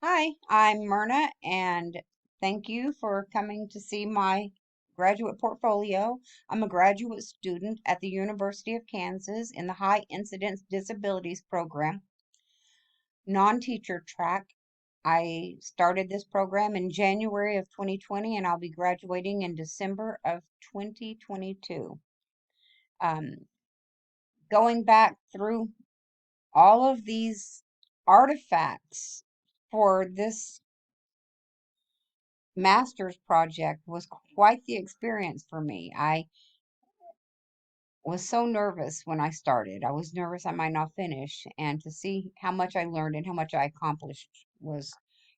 Hi, I'm Myrna, and thank you for coming to see my graduate portfolio. I'm a graduate student at the University of Kansas in the High Incidence Disabilities program, non-teacher track. I started this program in January of 2020, and I'll be graduating in December of 2022. Um, Going back through all of these artifacts for this master's project was quite the experience for me. I was so nervous when I started. I was nervous I might not finish, and to see how much I learned and how much I accomplished was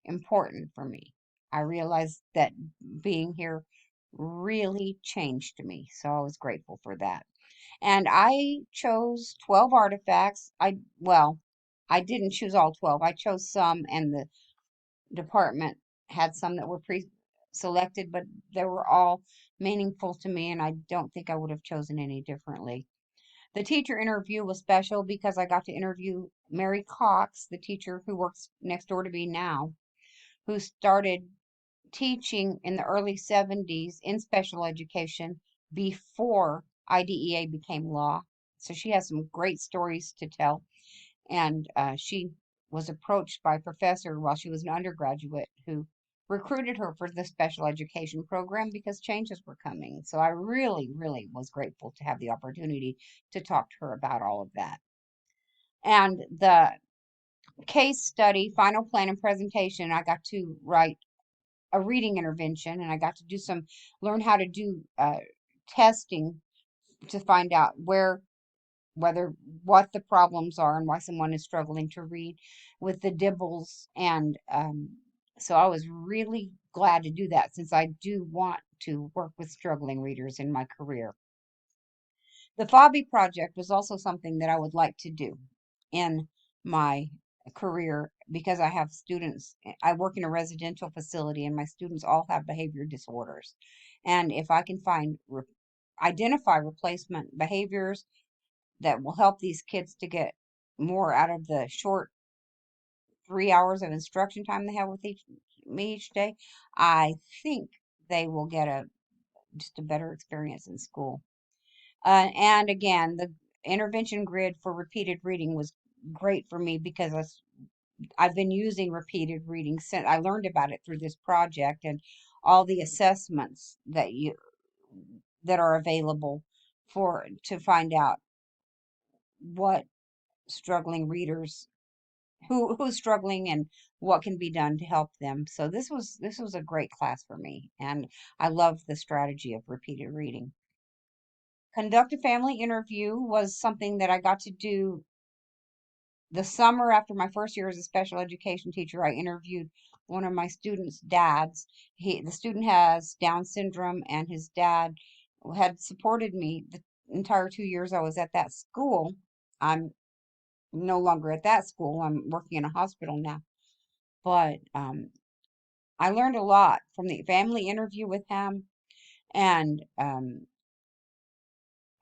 important for me. I realized that being here really changed me, so I was grateful for that. And I chose 12 artifacts. I didn't choose all 12. I chose some, and the department had some that were pre-selected, but they were all meaningful to me, and I don't think I would have chosen any differently. The teacher interview was special because I got to interview Mary Cox, the teacher who works next door to me now, who started teaching in the early 70s in special education before IDEA became law. So she has some great stories to tell, and she was approached by a professor while she was an undergraduate who recruited her for the special education program because changes were coming. So I really, really was grateful to have the opportunity to talk to her about all of that. And the case study, final plan, and presentation, I got to write a reading intervention, and I got to learn how to do testing to find out whether what the problems are and why someone is struggling to read with the dibbles. And so I was really glad to do that since I do want to work with struggling readers in my career. The FOBby project was also something that I would like to do in my career because I have students. I work in a residential facility, and my students all have behavior disorders. And if I can identify replacement behaviors that will help these kids to get more out of the short 3 hours of instruction time they have with me each day, I think they will get just a better experience in school. And again, the intervention grid for repeated reading was great for me because I've been using repeated reading since I learned about it through this project, and all the assessments that are available for to find out what struggling readers who's struggling and what can be done to help them. So this was a great class for me, and I love the strategy of repeated reading. Conduct a family interview was something that I got to do the summer after my first year as a special education teacher. I interviewed one of my students' dads. The student has Down syndrome, and his dad had supported me the entire 2 years I was at that school. I'm no longer at that school. I'm working in a hospital now. But I learned a lot from the family interview with him, and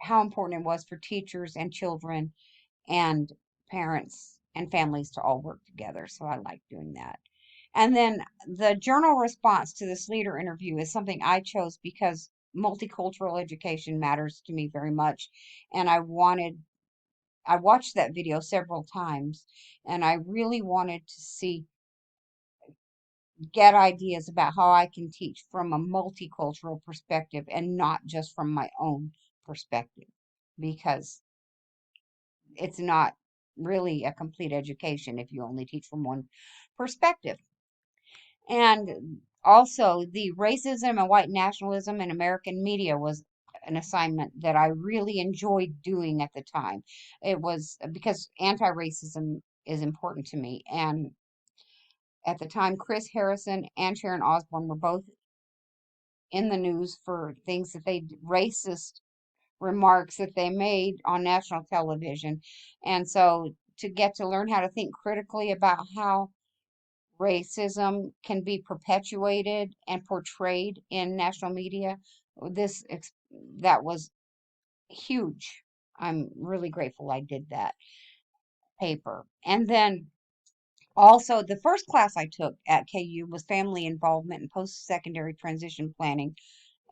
how important it was for teachers and children and parents and families to all work together. So I like doing that. And then the journal response to this leader interview is something I chose because multicultural education matters to me very much. And I watched that video several times, and I really wanted to get ideas about how I can teach from a multicultural perspective and not just from my own perspective, because it's not really a complete education if you only teach from one perspective. And also, the racism and white nationalism in American media was an assignment that I really enjoyed doing at the time. It was because anti-racism is important to me. And at the time, Chris Harrison and Sharon Osbourne were both in the news for racist remarks that they made on national television. And so to get to learn how to think critically about how racism can be perpetuated and portrayed in national media, this that was huge. I'm really grateful I did that paper. And then Also, the first class I took at KU was family involvement and post-secondary transition planning.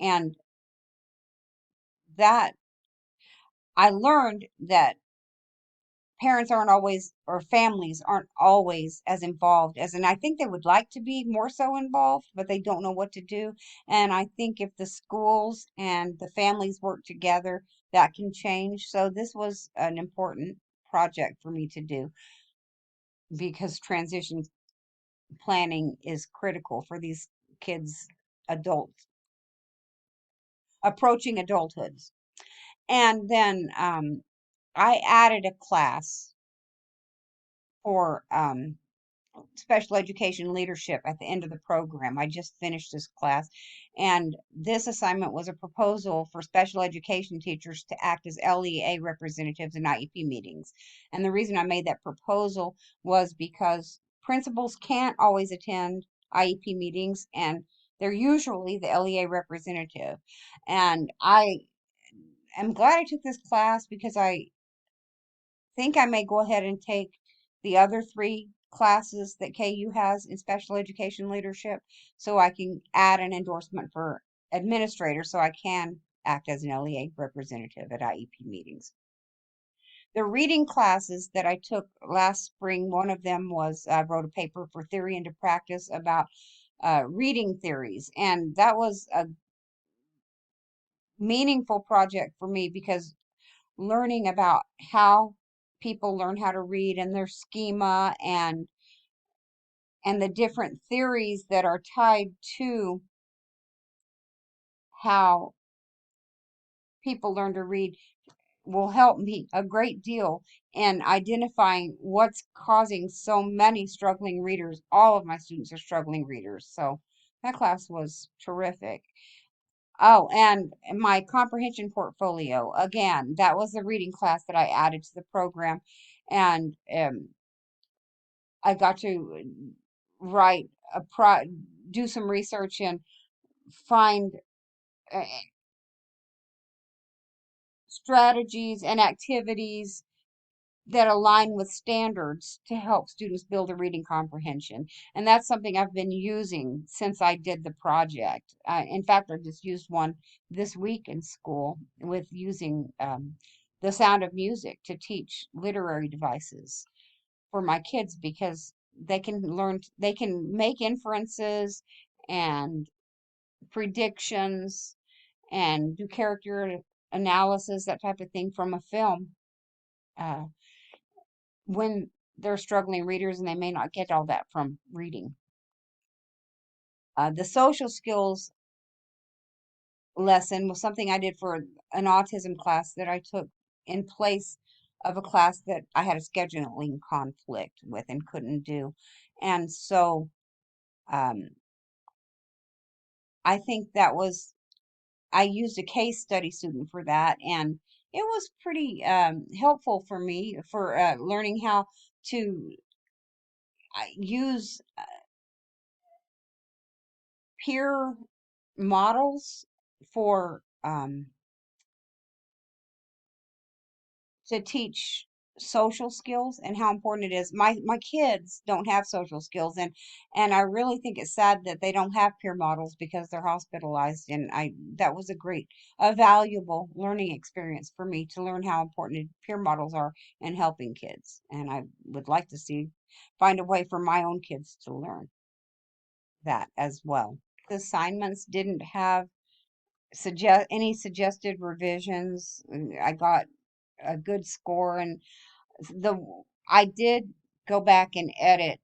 And that I learned that parents aren't always, or families aren't always as involved as, and I think they would like to be more so involved, but they don't know what to do. And I think if the schools and the families work together, that can change. So this was an important project for me to do because transition planning is critical for these kids, adults approaching adulthood. And then I added a class for special education leadership at the end of the program. I just finished this class, and this assignment was a proposal for special education teachers to act as LEA representatives in IEP meetings. And the reason I made that proposal was because principals can't always attend IEP meetings, and they're usually the LEA representative. And I am glad I took this class because I think I may go ahead and take the other three classes that KU has in special education leadership so I can add an endorsement for administrator so I can act as an LEA representative at IEP meetings. The reading classes that I took last spring, one of them was I wrote a paper for Theory into Practice about reading theories. And that was a meaningful project for me because learning about how people learn how to read and their schema and the different theories that are tied to how people learn to read will help me a great deal in identifying what's causing so many struggling readers. All of my students are struggling readers, so that class was terrific. Oh, and my comprehension portfolio, again, that was the reading class that I added to the program. And I got to write do some research and find uh, strategies and activities that align with standards to help students build a reading comprehension. And that's something I've been using since I did the project. In fact, I just used one this week in school with using the sound of music to teach literary devices for my kids because they can make inferences and predictions and do character analysis, that type of thing from a film uh, when they're struggling readers and they may not get all that from reading. The social skills lesson was something I did for an autism class that I took in place of a class that I had a scheduling conflict with and couldn't do. And so um, I think I used a case study student for that, and it was pretty helpful for me for learning how to use peer models for to teach social skills and how important it is. My kids don't have social skills, and I really think it's sad that they don't have peer models because they're hospitalized. And I that was a valuable learning experience for me to learn how important peer models are in helping kids. And I would like to find a way for my own kids to learn that as well. The assignments didn't have any suggested revisions. I got a good score, and the I did go back and edit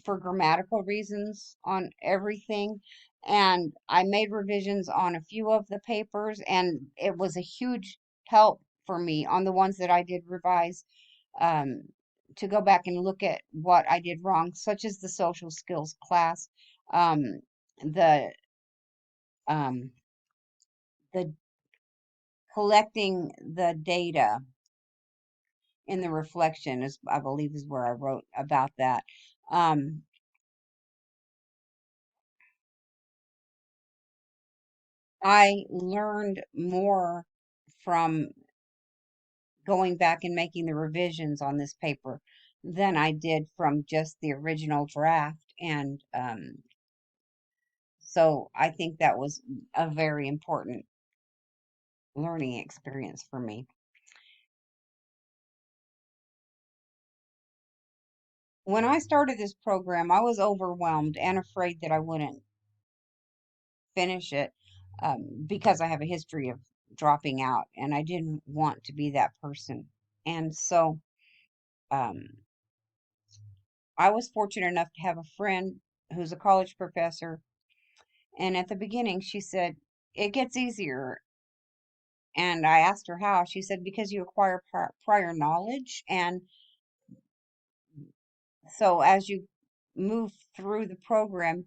for grammatical reasons on everything, and I made revisions on a few of the papers, and it was a huge help for me on the ones that I did revise, um, to go back and look at what I did wrong, such as the social skills class, um, the um, the collecting the data in the reflection is, I believe, is where I wrote about that. Um, I learned more from going back and making the revisions on this paper. than I did from just the original draft. And so I think that was a very important learning experience for me. When I started this program, I was overwhelmed and afraid that I wouldn't finish it, because I have a history of dropping out, and I didn't want to be that person. And so um, I was fortunate enough to have a friend who's a college professor. And at the beginning, she said, it gets easier. And I asked her how. She said, because you acquire prior knowledge. And so as you move through the program,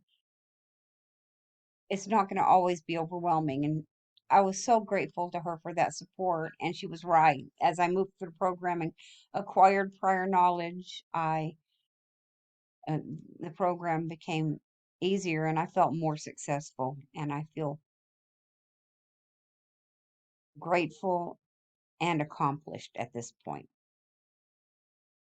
it's not going to always be overwhelming. And I was so grateful to her for that support. And she was right. As I moved through the program and acquired prior knowledge, uh, the program became easier and I felt more successful. And I feel grateful and accomplished at this point.